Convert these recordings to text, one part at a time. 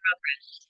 progress.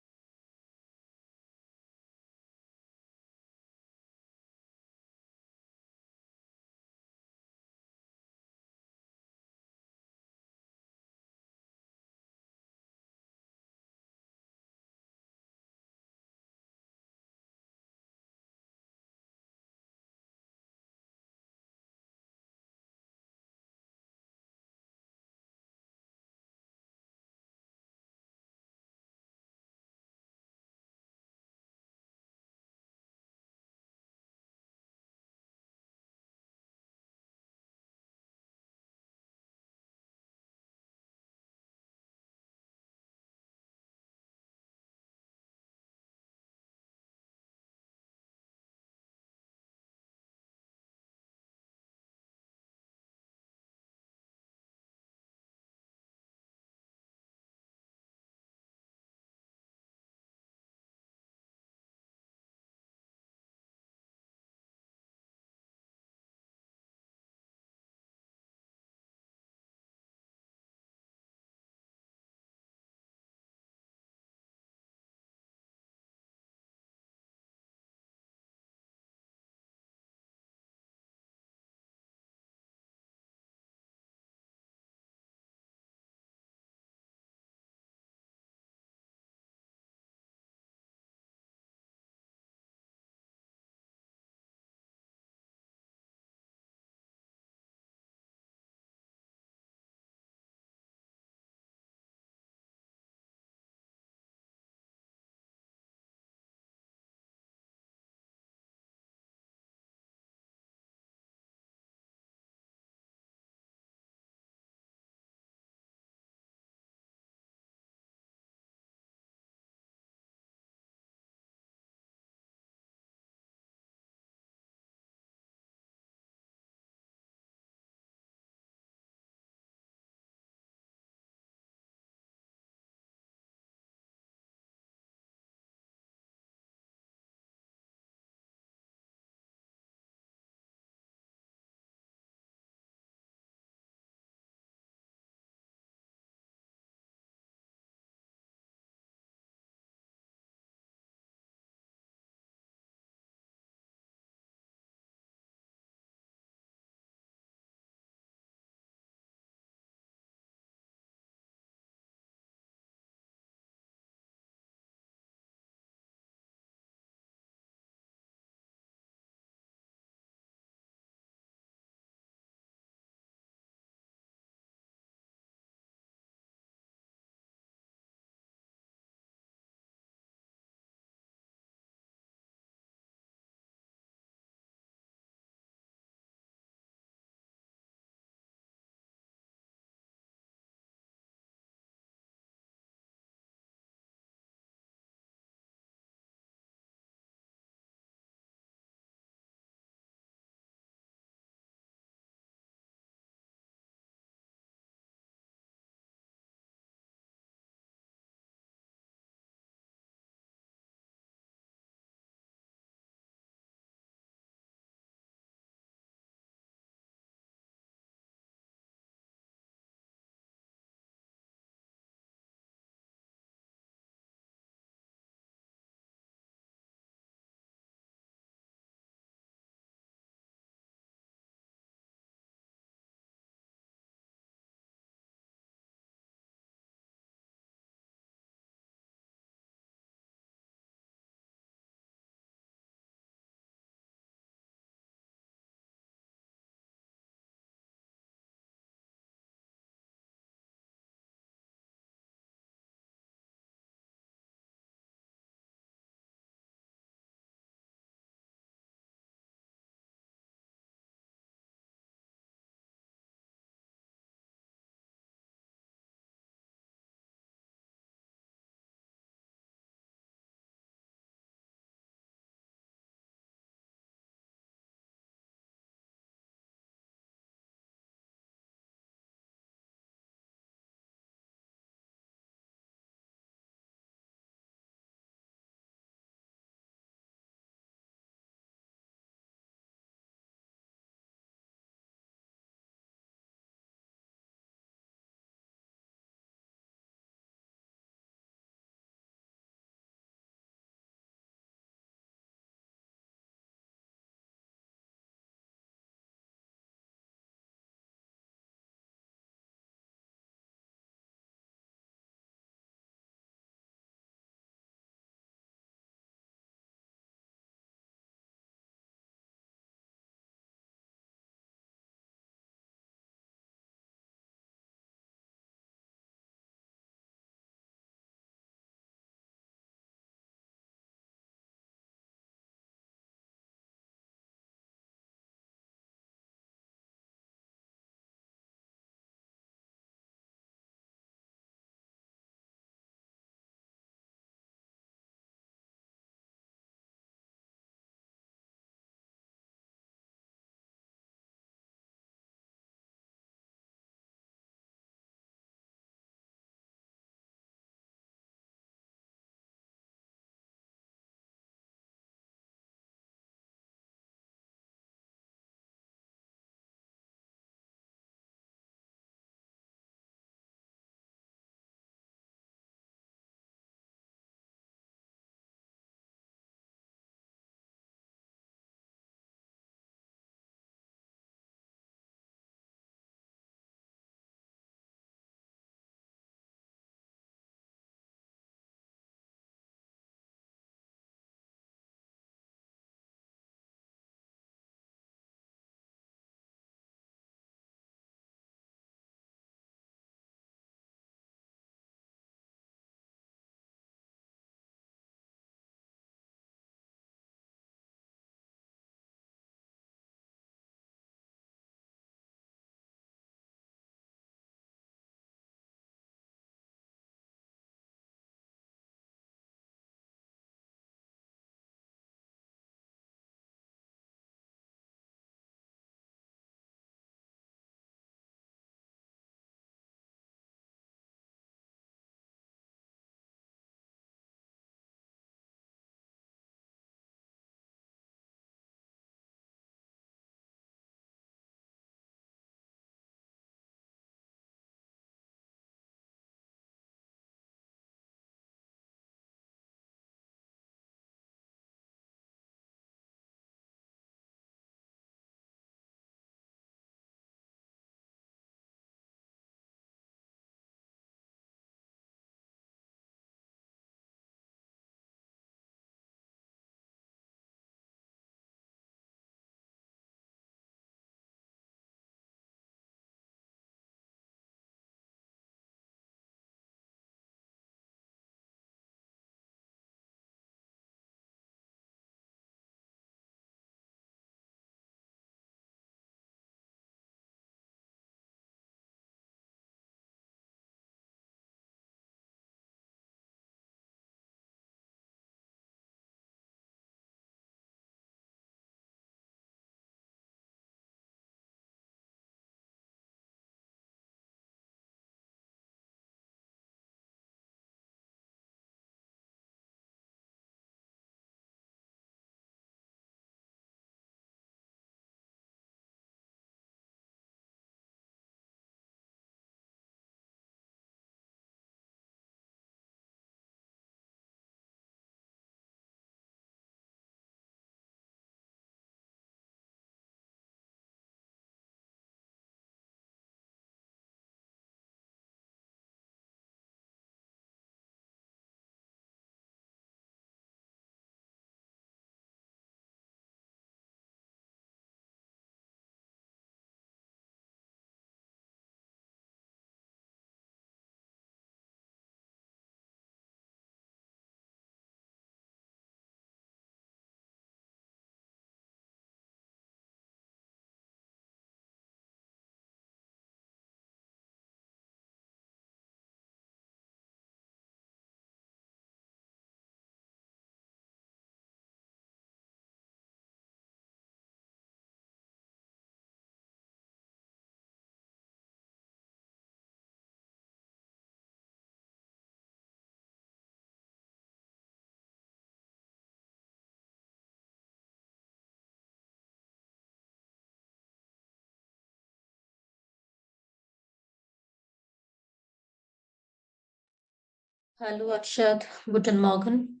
Hallo Akshat, guten Morgen.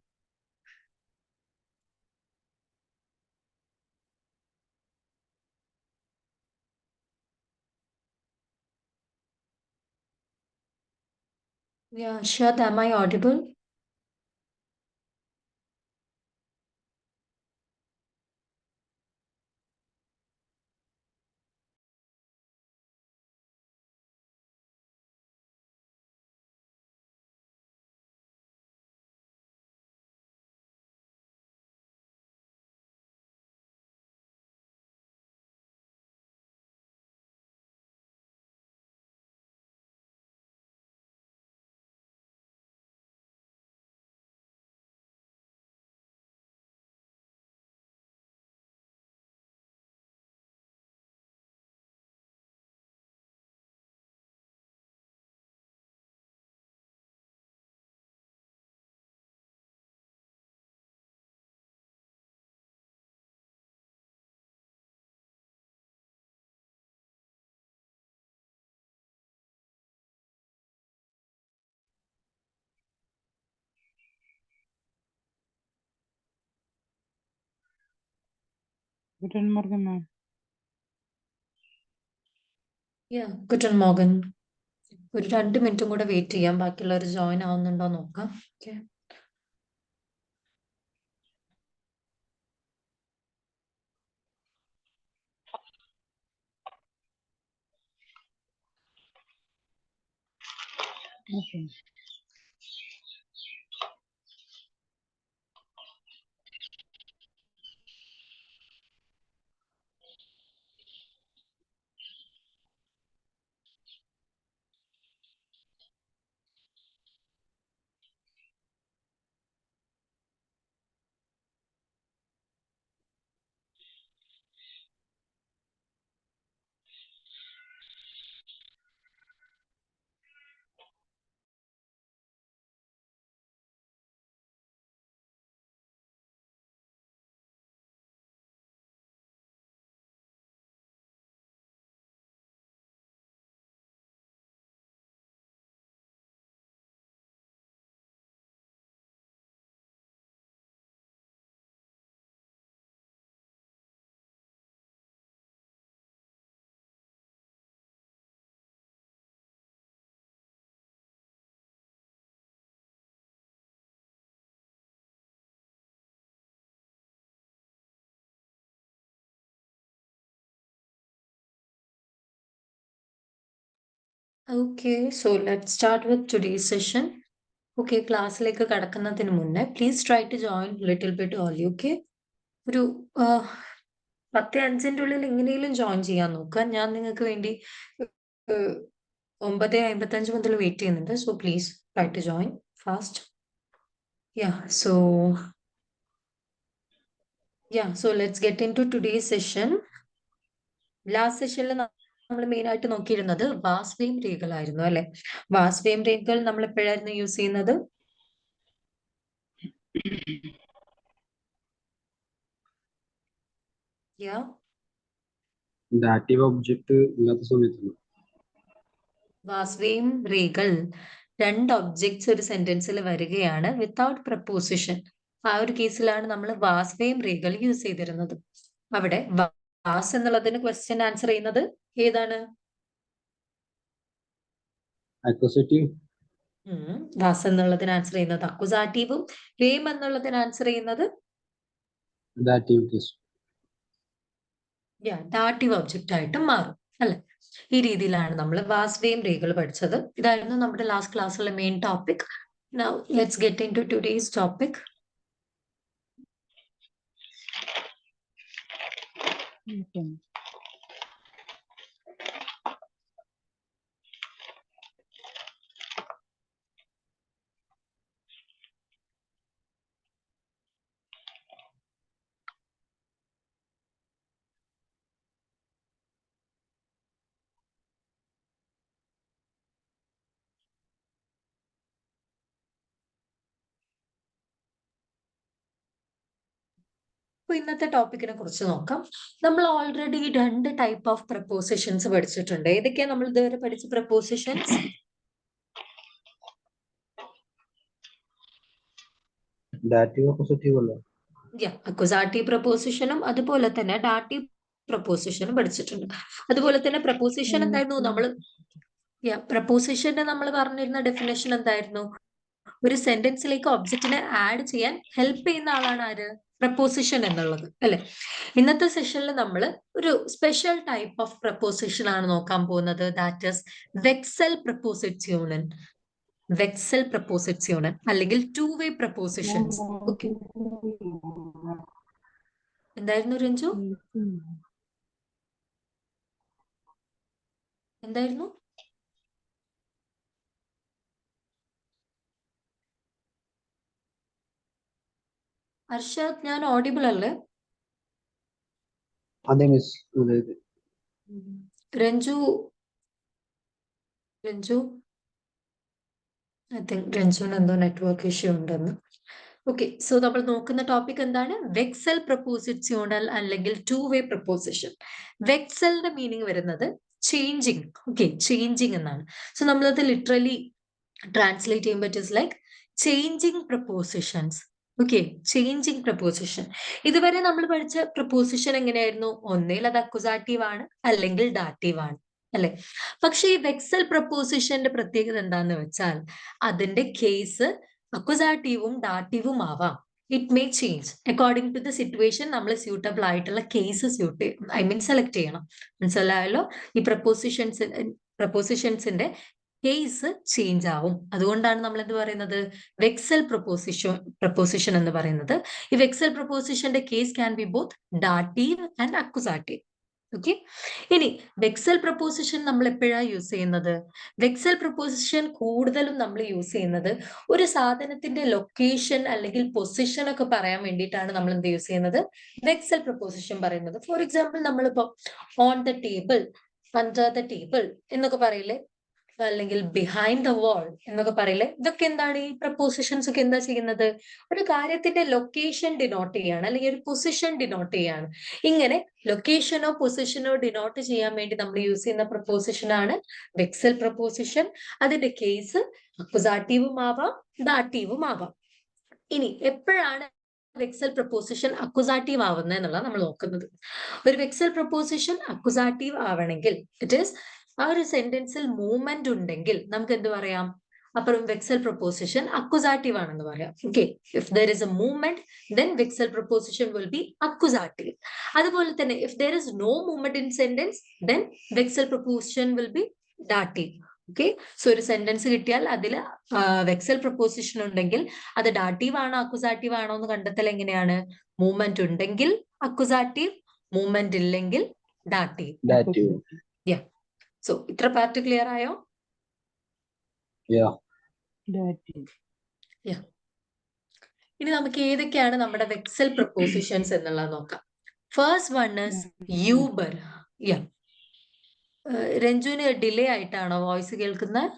Yeah, Akshat, am I audible? Guten Morgen, ma'am. Yeah, guten Morgen. ഒരു 2 മിനിറ്റും കൂടെ wait ചെയ്യാം, ബാക്കിയുള്ളവർ join ആവുന്നുണ്ടോ നോക്കാം. Okay. Okay. Okay, so let's start with today's session. Okay, ക്ലാസ്സിലേക്ക് കടക്കുന്നതിന് മുന്നേ please try to join little bit only. Okay, ഒരു 10:05 ഉള്ളിൽ എങ്ങനെയും ജോയിൻ ചെയ്യാൻ നോക്കുക. ഞാൻ നിങ്ങൾക്ക് വേണ്ടി 9:55 മുതൽ വെയിറ്റ് ചെയ്യുന്നുണ്ട്. So please try to join fast. So let's get into today's session. Last സെഷനിൽ നമ്മൾ മെയിൻ ആയിട്ട് നോക്കിയിരുന്നത് വാസ്വേം രേഖകൾ ആയിരുന്നു അല്ലെ. വാസ്വേം രേഖകൾ നമ്മൾ എപ്പോഴായിരുന്നു യൂസ് ചെയ്യുന്നത്? ഡാറ്റീവ് ഒബ്ജക്റ്റ് ഇല്ലാത്ത സമയത്താണ്. വാസ്വേം രേഖകൾ 2 ഒബ്ജക്ട്സ് ഒരു സെന്റൻസിൽ വരികയാണ് വിത്തൗട്ട് പ്രപ്പോസിഷൻ. ആ ഒരു കേസിലാണ് നമ്മൾ വാസ്വേം രേഖകൾ യൂസ് ചെയ്തിരുന്നത്. അവിടെ വാസ് എന്നുള്ളതിന് ക്വസ്റ്റ്യൻ ആൻസർ ചെയ്യുന്നത് ഏതാണ്? അക്വസേറ്റീവ്. വാസ് എന്നുള്ളതിന് ആൻസർ ചെയ്യുന്നത് അക്വസാറ്റീവും, വേം എന്നുള്ളതിന് ആൻസർ ചെയ്യുന്നത് ഡാറ്റീവ് കേസ്. ഡാറ്റീവ് ഒബ്ജക്റ്റ് ആയിട്ട് മാറും അല്ലെ. ഈ രീതിയിലാണ് നമ്മൾ വാസ്വേം രേഖകൾ പഠിച്ചത്. ഇതായിരുന്നു നമ്മുടെ ലാസ്റ്റ് ക്ലാസ്സിലെ main topic. Now let's get into today's topic. Okay. അപ്പൊ ഇന്നത്തെ ടോപ്പിക്കിനെ കുറിച്ച് നോക്കാം. നമ്മൾ ഓൾറെഡി 2 ടൈപ്പ് ഓഫ് പ്രപ്പോസിഷൻസ് പഠിച്ചിട്ടുണ്ട്. ഏതൊക്കെയാ നമ്മൾ ഇതുവരെ പഠിച്ച പ്രപ്പോസിഷൻസ്? Dative oppositive അല്ലേ? അക്വസാറ്റീവ് പ്രപ്പോസിഷനും അതുപോലെ തന്നെ ഡാറ്റീവ് പ്രപ്പോസിഷനും പഠിച്ചിട്ടുണ്ട്. അതുപോലെ തന്നെ പ്രപ്പോസിഷൻ എന്തായിരുന്നു നമ്മൾ പ്രപ്പോസിഷന്റെ നമ്മൾ പറഞ്ഞിരുന്ന ഡെഫിനേഷൻ എന്തായിരുന്നു? ഒരു സെന്റൻസിലേക്ക് ഒബ്ജക്റ്റിനെ ആഡ് ചെയ്യാൻ ഹെൽപ്പ് ചെയ്യുന്ന ആളാണ് ആര്? പ്രപ്പോസിഷൻ എന്നുള്ളത് അല്ലെ? ഇന്നത്തെ സെഷനിൽ നമ്മൾ ഒരു സ്പെഷ്യൽ ടൈപ്പ് ഓഫ് പ്രപ്പോസിഷൻ ആണ് നോക്കാൻ പോകുന്നത്. That is വെക്സൽ പ്രപ്പോസിറ്റ്യൂണൻ. വെക്സൽ പ്രപ്പോസിറ്റ്യൂണൻ അല്ലെങ്കിൽ ടു വേ പ്രപ്പോസിഷൻസ്. ഓക്കെ, എന്തായിരുന്നു രഞ്ജു? എന്തായിരുന്നു? അർഷാദ്, ഞാൻ ഓഡിബിൾ അല്ലേ? അതെ മിസ്. രഞ്ജു ഐ തിങ്ക് രഞ്ജുവിന് എന്തോ നെറ്റ്വർക്ക് ഇഷ്യൂ ഉണ്ടെന്ന്. ഓക്കെ, സോ നമ്മൾ നോക്കുന്ന ടോപ്പിക് എന്താണ്? വെക്സൽ പ്രപ്പോസിറ്റ്യൂണൽ അല്ലെങ്കിൽ ടു വേ പ്രപ്പോസിഷൻ. വെക്സലിന്റെ മീനിങ് വരുന്നത് ചേഞ്ചിങ്. ഓക്കെ, ചേഞ്ചിങ് എന്നാണ്. സോ നമ്മളത് ലിറ്ററലി ട്രാൻസ്ലേറ്റ് ചെയ്യുമ്പോൾ it is like changing prepositions. Okay, changing preposition. ഇതുവരെ നമ്മൾ പഠിച്ച പ്രപ്പോസിഷൻ എങ്ങനെയായിരുന്നു? ഒന്നേൽ അത് അക്വസാറ്റീവ് ആണ് അല്ലെങ്കിൽ ഡാറ്റീവ് ആണ് അല്ലെ? പക്ഷെ ഈ വെക്സൽ പ്രപ്പോസിഷന്റെ പ്രത്യേകത എന്താന്ന് വെച്ചാൽ അതിന്റെ കേസ് അക്വസാറ്റീവും ഡാറ്റീവും ആവാം. It may change according to the situation. നമ്മൾ സ്യൂട്ടബിൾ ആയിട്ടുള്ള കേസ് സെലക്ട് ചെയ്യണം. മനസ്സിലായല്ലോ? ഈ പ്രപ്പോസിഷൻസിന്റെ കേസ് ചേഞ്ച് ആവും. അതുകൊണ്ടാണ് നമ്മൾ എന്ത് പറയുന്നത്? വെക്സൽ പ്രപ്പോസിഷൻ എന്ന് പറയുന്നത്. ഈ വെക്സൽ പ്രപ്പോസിഷന്റെ case can be both dative and accusative. Okay, ഇനി വെക്സൽ പ്രപ്പോസിഷൻ നമ്മൾ എപ്പോഴാണ് യൂസ് ചെയ്യുന്നത്? വെക്സൽ പ്രപ്പോസിഷൻ കൂടുതലും നമ്മൾ യൂസ് ചെയ്യുന്നത് ഒരു സാധനത്തിന്റെ ലൊക്കേഷൻ അല്ലെങ്കിൽ പൊസിഷൻ ഒക്കെ പറയാൻ വേണ്ടിയിട്ടാണ് നമ്മൾ എന്ത് യൂസ് ചെയ്യുന്നത്? വെക്സൽ പ്രപ്പോസിഷൻ പറയുന്നത്. ഫോർ എക്സാമ്പിൾ, നമ്മളിപ്പോ on the table, under the table എന്നൊക്കെ പറയില്ലേ, അല്ലെങ്കിൽ ബിഹൈൻഡ് ദ വാൾ എന്നൊക്കെ പറയില്ലേ? ഇതൊക്കെ എന്താണ്? ഈ പ്രപ്പോസിഷൻസ് ഒക്കെ എന്താ ചെയ്യുന്നത്? ഒരു കാര്യത്തിന്റെ ലൊക്കേഷൻ ഡിനോട്ട് ചെയ്യാണ് അല്ലെങ്കിൽ ഒരു പൊസിഷൻ ഡിനോട്ട് ചെയ്യാണ്. ഇങ്ങനെ ലൊക്കേഷനോ പൊസിഷനോ ഡിനോട്ട് ചെയ്യാൻ വേണ്ടി നമ്മൾ യൂസ് ചെയ്യുന്ന പ്രപ്പോസിഷൻ ആണ് വെക്സൽ പ്രപ്പോസിഷൻ. അതിന്റെ കേസ് അക്വസാറ്റീവും ആവാം ഡാറ്റീവും ആവാം. ഇനി എപ്പോഴാണ് വെക്സൽ പ്രപ്പോസിഷൻ അക്വസാറ്റീവ് ആവുന്നത് എന്നുള്ളത് നമ്മൾ നോക്കുന്നത്. ഒരു വെക്സൽ പ്രപ്പോസിഷൻ അക്വസാറ്റീവ് ആവണമെങ്കിൽ ഇറ്റ് ഈസ് ആ ഒരു സെന്റൻസിൽ മൂവ്മെന്റ് ഉണ്ടെങ്കിൽ നമുക്ക് എന്ത് പറയാം? അപ്പുറം വെക്സൽ പ്രപ്പോസിഷൻ അക്വസാറ്റീവ് ആണെന്ന് പറയാം. Okay, if there is a movement then വെക്സൽ പ്രപ്പോസിഷൻ വിൽ ബി അക്വസാറ്റീവ്. അതുപോലെ തന്നെ if there is no movement in sentence then വെക്സൽ preposition will be dative. Okay, so ഒരു സെന്റൻസ് കിട്ടിയാൽ അതിൽ വെക്സൽ പ്രപ്പോസിഷൻ ഉണ്ടെങ്കിൽ അത് ഡാറ്റീവ് ആണോ അക്വസാറ്റീവ് ആണോ എന്ന് കണ്ടെത്തൽ എങ്ങനെയാണ്? മൂവ്മെന്റ് ഉണ്ടെങ്കിൽ അക്വസാറ്റീവ്, മൂവ്മെന്റ് ഇല്ലെങ്കിൽ ഡാറ്റീവ്. Dative. സോ ഇത്ര പാർട്ട് ക്ലിയർ ആയോ? Yeah. ഇനി നമുക്ക് ഏതൊക്കെയാണ് നമ്മുടെ വെക്സൽ പ്രപ്പോസിഷൻസ് എന്നുള്ളത് നോക്കാം. ഫസ്റ്റ് വൺ ഇസ് യൂബർ. രഞ്ജുവിന് ഡിലേ ആയിട്ടാണോ വോയിസ് കേൾക്കുന്നത്?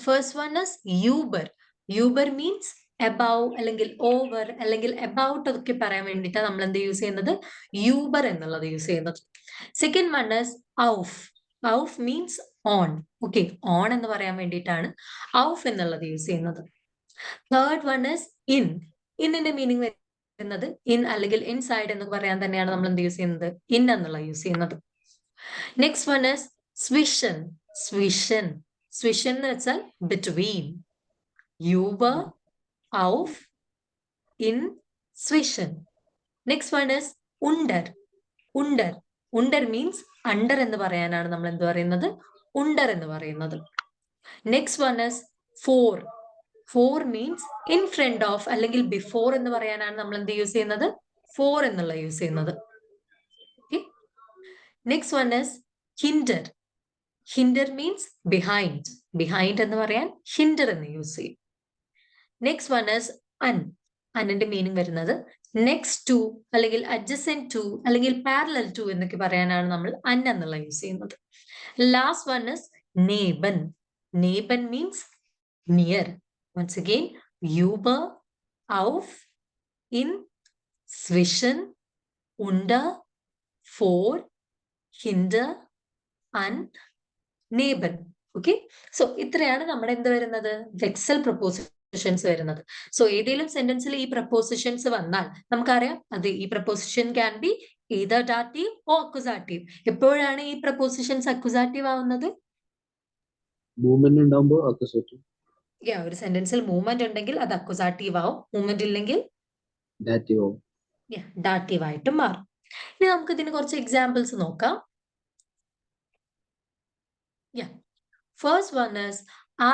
ഫസ്റ്റ് വൺ ഇസ് യൂബർ. യൂബർ മീൻസ് എബവ് അല്ലെങ്കിൽ ഓവർ അല്ലെങ്കിൽ എബൌട്ട് ഒക്കെ പറയാൻ വേണ്ടിയിട്ടാണ് നമ്മൾ എന്ത് യൂസ് ചെയ്യുന്നത്? യൂബർ എന്നുള്ളത് യൂസ് ചെയ്യുന്നത്. സെക്കൻഡ് വൺ ഇസ് ഔഫ്. ഔഫ് മീൻസ് ഓൺ. ഓക്കെ, ഓൺ എന്ന് പറയാൻ വേണ്ടിയിട്ടാണ് ഔഫ് എന്നുള്ളത് യൂസ് ചെയ്യുന്നത്. Third one is in. ഇന്നിന്റെ മീനിങ് വരുന്നത് ഇൻ അല്ലെങ്കിൽ ഇൻസൈഡ് എന്ന് പറയാൻ തന്നെയാണ് നമ്മൾ എന്ത് യൂസ് ചെയ്യുന്നത്? ഇൻ എന്നുള്ള യൂസ് ചെയ്യുന്നത്. നെക്സ്റ്റ് വൺ ഇസ് സ്വിഷൻ. സ്വിഷൻ സ്വിഷൻ എന്ന് വെച്ചാൽ ബിറ്റ്വീൻ. യൂബർ, ഔഫ്, ഇൻ, സ്വിഷൻ. നെക്സ്റ്റ് വൺ ഇസ് ഉണ്ടർ. ഉണ്ടർ ഉണ്ടർ മീൻസ് അണ്ടർ എന്ന് പറയാനാണ് നമ്മൾ എന്ത് പറയുന്നത്? ഉണ്ടർ എന്ന് പറയുന്നത്. നെക്സ്റ്റ് വൺ ഇസ് ഫോർ. ഫോർ മീൻസ് ഇൻ ഫ്രണ്ട് ഓഫ് അല്ലെങ്കിൽ ബിഫോർ എന്ന് പറയാനാണ് നമ്മൾ എന്ത് യൂസ് ചെയ്യുന്നത്? ഫോർ എന്നുള്ള യൂസ് ചെയ്യുന്നത്. Next one is hinder. Hinder means behind. Behind എന്ന് പറയാൻ ഹിൻഡർ എന്ന് യൂസ് ചെയ്യും. നെക്സ്റ്റ് വൺ ഇസ് അൻ. അന്നിന്റെ മീനിങ് വരുന്നത് നെക്സ്റ്റ് ടു അല്ലെങ്കിൽ അഡ്ജസെന്റ് ടു അല്ലെങ്കിൽ പാരലൽ ടു എന്നൊക്കെ പറയാനാണ് നമ്മൾ അൻ എന്നുള്ള യൂസ് ചെയ്യുന്നത്. ലാസ്റ്റ് വൺ ഇസ് നേബൻ. നേബൻ means near. Once again, Uber, auf, in, zwischen, unter, vor, hinter, അൻ നെയ്ബർ. ഓക്കെ, സോ ഇത്രയാണ് നമ്മുടെ എന്ത് വരുന്നത്, വെക്സൽ പ്രപ്പോസിഷൻസ് വരുന്നത്. സോ ഏതെങ്കിലും സെന്റൻസിൽ ഈ പ്രപ്പോസിഷൻസ് വന്നാൽ നമുക്കറിയാം അത് ഈ preposition can be either dative or accusative. എപ്പോഴാണ് ഈ പ്രപ്പോസിഷൻസ് അക്യുസാറ്റീവ് ആവുന്നത്? മൂവ്മെന്റ് ഉണ്ടാകുമ്പോൾ അക്യൂസേറ്റീവ്. ഒരു സെന്റൻസിൽ മൂവ്മെന്റ് ഉണ്ടെങ്കിൽ അത് അക്യുസാറ്റീവ് ആവും, മൂവ്മെന്റ് ഇല്ലെങ്കിൽ ഡാറ്റീവ് ആവും. ഡാറ്റീവ് ആയിട്ട് മാറും. ഇനി നമുക്ക് ഇതിന് കുറച്ച് എക്സാമ്പിൾസ് നോക്കാം. First one is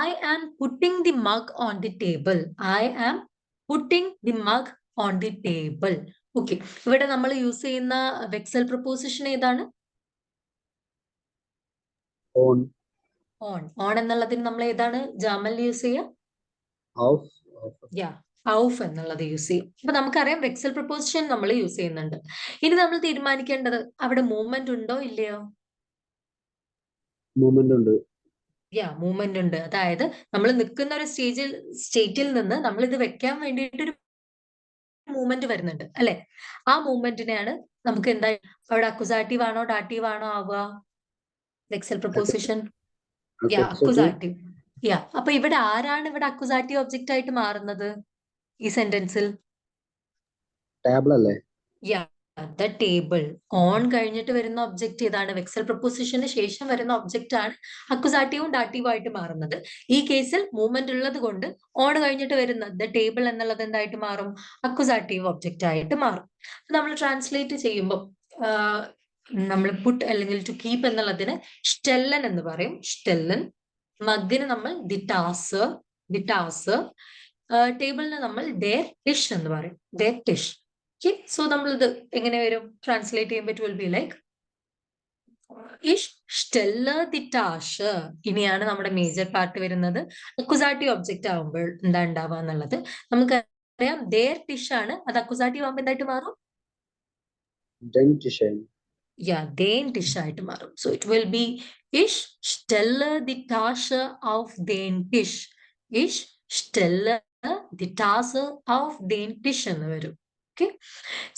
I am putting the mug on the table. I am putting the mug on the table. Okay, ഇവിടെ നമ്മൾ യൂസ് ചെയ്യുന്ന വെക്സൽ പ്രപ്പോസിഷൻ ഏതാണ്? ഓൺ. ഓൺ എന്നുള്ളതിന് നമ്മൾ ഏതാണ് ജാമൽ യൂസ് ചെയ്യുക? ഓഫ്. ഔഫ് എന്നുള്ളത് യൂസ് ചെയ്യും. അപ്പൊ നമുക്കറിയാം വെക്സൽ പ്രപ്പോസിഷൻ നമ്മൾ യൂസ് ചെയ്യുന്നുണ്ട്. ഇനി നമ്മൾ തീരുമാനിക്കേണ്ടത് അവിടെ മൂവ്മെന്റ് ഉണ്ടോ ഇല്ലയോ? മൂവ്മെന്റ് ഉണ്ട്. മൂവ്മെന്റ് ഉണ്ട്. അതായത് നമ്മൾ നിൽക്കുന്ന ഒരു സ്റ്റേറ്റിൽ നിന്ന് നമ്മൾ ഇത് വെക്കാൻ വേണ്ടിയിട്ട് ഒരു മൂവ്മെന്റ് വരുന്നുണ്ട് അല്ലെ? ആ മൂവ്മെന്റിനെയാണ് നമുക്ക് എന്താ അവിടെ അക്യുസാറ്റീവ് ആണോ ഡാറ്റീവ് ആണോ ആവുക? വെക്സൽ പ്രപ്പോസിഷൻ അക്യുസാറ്റീവ്. അപ്പൊ ഇവിടെ ആരാണ് ഇവിടെ അക്യുസാറ്റീവ് ഒബ്ജക്റ്റ് ആയിട്ട് മാറുന്നത് ഈ സെന്റൻസിൽ? ടേബിൾ അല്ലേ? The table. ഓൺ കഴിഞ്ഞിട്ട് വരുന്ന ഒബ്ജക്റ്റ് ഏതാണ്? വെക്സൽ പ്രപ്പോസിഷന് ശേഷം വരുന്ന ഒബ്ജക്റ്റ് ആണ് അക്യുസാറ്റീവും ഡാറ്റീവും ആയിട്ട് മാറുന്നത്. ഈ കേസിൽ മൂവ്മെന്റ് ഉള്ളത് കൊണ്ട് ഓൺ കഴിഞ്ഞിട്ട് വരുന്ന ദ ടേബിൾ എന്നുള്ളത് എന്തായിട്ട് മാറും? അക്യുസാറ്റീവ് ഒബ്ജക്റ്റ് ആയിട്ട് മാറും. നമ്മൾ ട്രാൻസ്ലേറ്റ് ചെയ്യുമ്പോൾ നമ്മൾ പുട്ട് അല്ലെങ്കിൽ ടു കീപ്പ് എന്നുള്ളതിന് സ്റ്റെല്ലൻ എന്ന് പറയും. സ്റ്റെല്ലൻ. മഗ്ഗിന് നമ്മൾ ദിറ്റാസ്. ടേബിളിന് നമ്മൾ ഡേർ ഡിഷ് എന്ന് പറയും. Dare dish. സോ നമ്മൾ ഇത് എങ്ങനെ വരും ട്രാൻസ്ലേറ്റ് ചെയ്യുമ്പോൾ? ഇറ്റ് വിൽ ബി ലൈക്ക് ഇഷ് സ്റ്റെല്ല ദി ടാഷ്. ഇനിയാണ് നമ്മുടെ മേജർ പാർട്ട് വരുന്നത്. അക്യുസാറ്റീവ് ഒബ്ജക്റ്റ് ആവുമ്പോൾ എന്താ ഉണ്ടാവുക എന്നുള്ളത് നമുക്കറിയാം. ദേർ ടിഷ് ആണ്, അത് അക്യുസാറ്റീവ് ആവുമ്പോൾ എന്തായിട്ട് മാറും? ദേൻ ടിഷ് ആയിട്ട് മാറും. സോ ഇറ്റ് വിൽ ബി ഇഷ് സ്റ്റെല്ല ദി ടാഷ് ഓഫ് ദേൻ ടിഷ്. ഇഷ് സ്റ്റെല്ല ദി ടാഷ് ഓഫ് ദേൻ ടിഷ് എന്ന് വരും. Okay.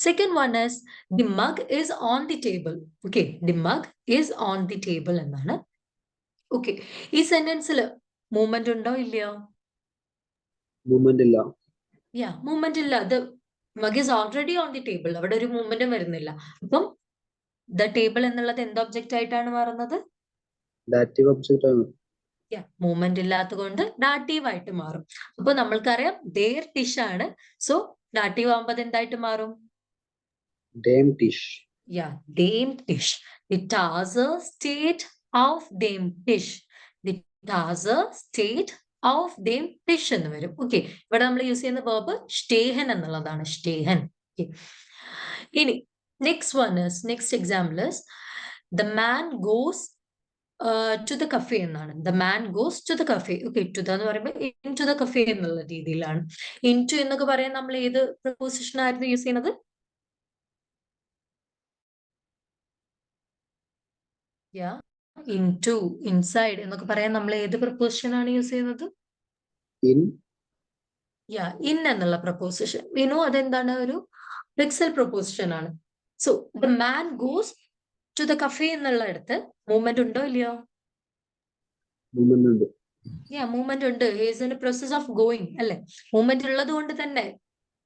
Second one is the mug is on the table. Okay, the mug is on the table എന്നാണ്. Okay, ഈ സെന്റൻസിൽ movement ഉണ്ടോ ഇല്ലയോ? Movement ഇല്ല. Movement ഇല്ല. The mug is already on the table. അവിടെ ഒരു മൂവ്മെന്റും വരുന്നില്ല. അപ്പം the table എന്നുള്ളത് എന്ത് ഒബ്ജക്റ്റ് ആയിട്ടാണ് മാറുന്നത്? ഡാറ്റീവ് ഒബ്ജക്റ്റ് ആണ്. മൂവ്മെന്റ് ഇല്ലാത്തത് കൊണ്ട് ഡാറ്റീവ് ആയിട്ട് മാറും. അപ്പൊ നമ്മൾക്കറിയാം their dish ആണ്. സോ ഡാറ്റീവ് ആവുമ്പോൾ എന്തായിട്ട് മാറും? Dem dish. Dem dish. The taser state of dem dish. The taser state of dem dish എന്ന് വരും. ഓക്കെ, ഇവിടെ നമ്മൾ യൂസ് ചെയ്യുന്ന verb stehen എന്നുള്ളതാണ്. stehen. ഇനി next example is the man goes to the cafe എന്നാണ്. The man goes to the cafe. Okay, to the എന്ന് പറയുമ്പോൾ into the cafe എന്നുള്ള രീതിയിലാണ്. into എന്നൊക്കെ പറയാൻ നമ്മൾ ഏത് പ്രപ്പോസിഷൻ ആയിരുന്നു യൂസ് ചെയ്യുന്നത്? into, inside എന്നൊക്കെ പറയാൻ നമ്മൾ ഏത് പ്രപ്പോസിഷൻ ആണ് യൂസ് ചെയ്യുന്നത്? in എന്നുള്ള പ്രപ്പോസിഷൻ. we know അതെന്താണ്? ഒരു വെക്സൽ പ്രപ്പോസിഷൻ ആണ്. So the man goes to the cafe എന്നുള്ള അടുത്ത് മൂവ്മെന്റ് ഉണ്ടോ ഇല്ലയോ? മൂവ്മെന്റ് ഉണ്ട്. മൂവ്മെന്റ് ഉണ്ട്. he is in a process of going അല്ലെ? മൂവ്മെന്റ് ഉള്ളത് കൊണ്ട് തന്നെ